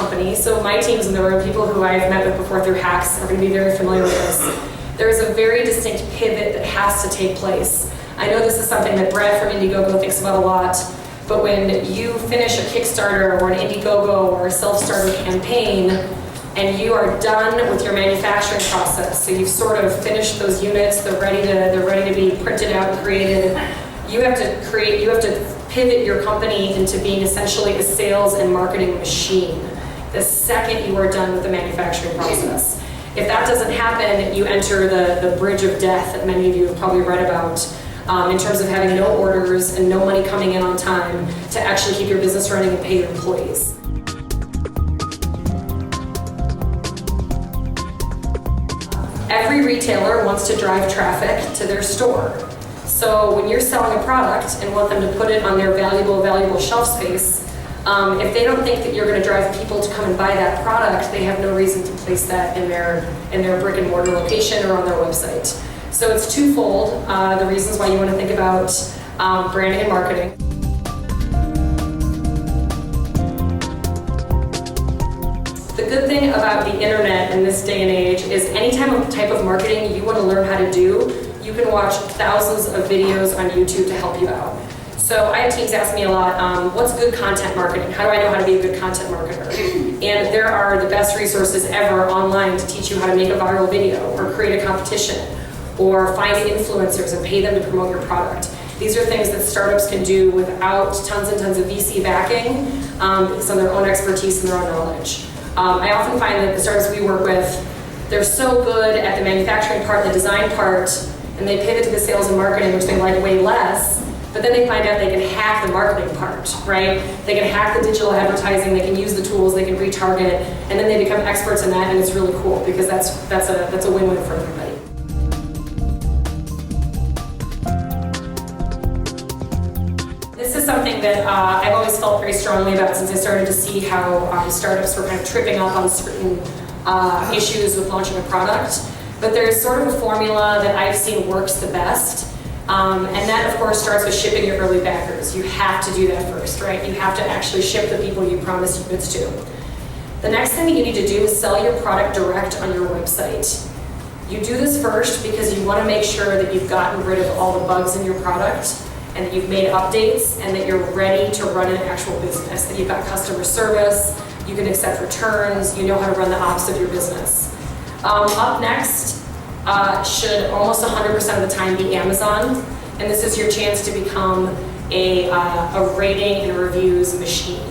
company, so my teams in the room, people who I've met with before through HAX, are going to be very familiar with this. There's a very distinct pivot that has to take place. I know this is something that Brett from Indiegogo thinks about a lot, but when you finish a Kickstarter or an Indiegogo or a self-starter campaign, and you are done with your manufacturing process, so you've sort of finished those units, they're ready to be printed out and created, you have to pivot your company into being essentially a sales and marketing machine the second you are done with the manufacturing process. If that doesn't happen, you enter the bridge of death that many of you have probably read about, in terms of having no orders and no money coming in on time to actually keep your business running and pay your employees. Every retailer wants to drive traffic to their store. So when you're selling a product and want them to put it on their valuable shelf space, if they don't think that you're going to drive people to come and buy that product, they have no reason to place that in their brick and mortar location or on their website. So it's twofold, the reasons why you want to think about branding and marketing. The good thing about the internet in this day and age is any type of marketing you want to learn how to do, you can watch thousands of videos on YouTube to help you out. So I have teams ask me a lot, what's good content marketing? How do I know how to be a good content marketer? And there are the best resources ever online to teach you how to make a viral video or create a competition or find influencers and pay them to promote your product. These are things that startups can do without tons and tons of VC backing, based on their own expertise and their own knowledge. I often find that the startups we work with, they're so good at the manufacturing part, the design part, and they pivot to the sales and marketing, which they like way less, but then they find out they can hack the marketing part, right? They can hack the digital advertising, they can use the tools, they can retarget, and then they become experts in that, and it's really cool because that's a win-win for everybody. This is something that I've always felt very strongly about since I started to see how startups were kind of tripping up on certain issues with launching a product. But there's sort of a formula that I've seen works the best. And that, of course, starts with shipping your early backers. You have to do that first, right? You have to actually ship the people you promised goods to. The next thing that you need to do is sell your product direct on your website. You do this first because you want to make sure that you've gotten rid of all the bugs in your product and that you've made updates and that you're ready to run an actual business, that you've got customer service, you can accept returns, you know how to run the ops of your business. Up next should almost 100% of the time be Amazon, and this is your chance to become a rating and reviews machine.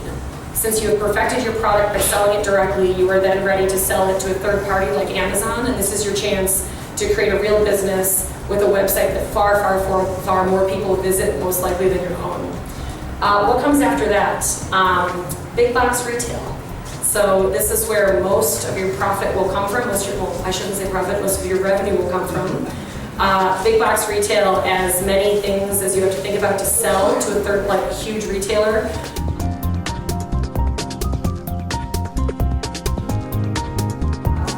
Since you have perfected your product by selling it directly, you are then ready to sell it to a third party like Amazon, and this is your chance to create a real business with a website that far more people visit, most likely than your own. What comes after that? Big box retail. So this is where most of your profit will come from. I shouldn't say profit, most of your revenue will come from. Big box retail, as many things as you have to think about to sell to a third, like a huge retailer.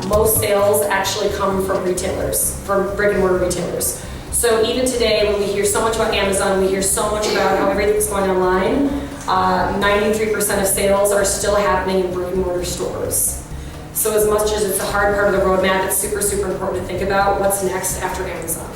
Most sales actually come from retailers, from brick and mortar retailers. So even today, when we hear so much about Amazon, we hear so much about how everything's going online, 93% of sales are still happening in brick and mortar stores. So as much as it's a hard part of the roadmap, it's super, super important to think about what's next after Amazon.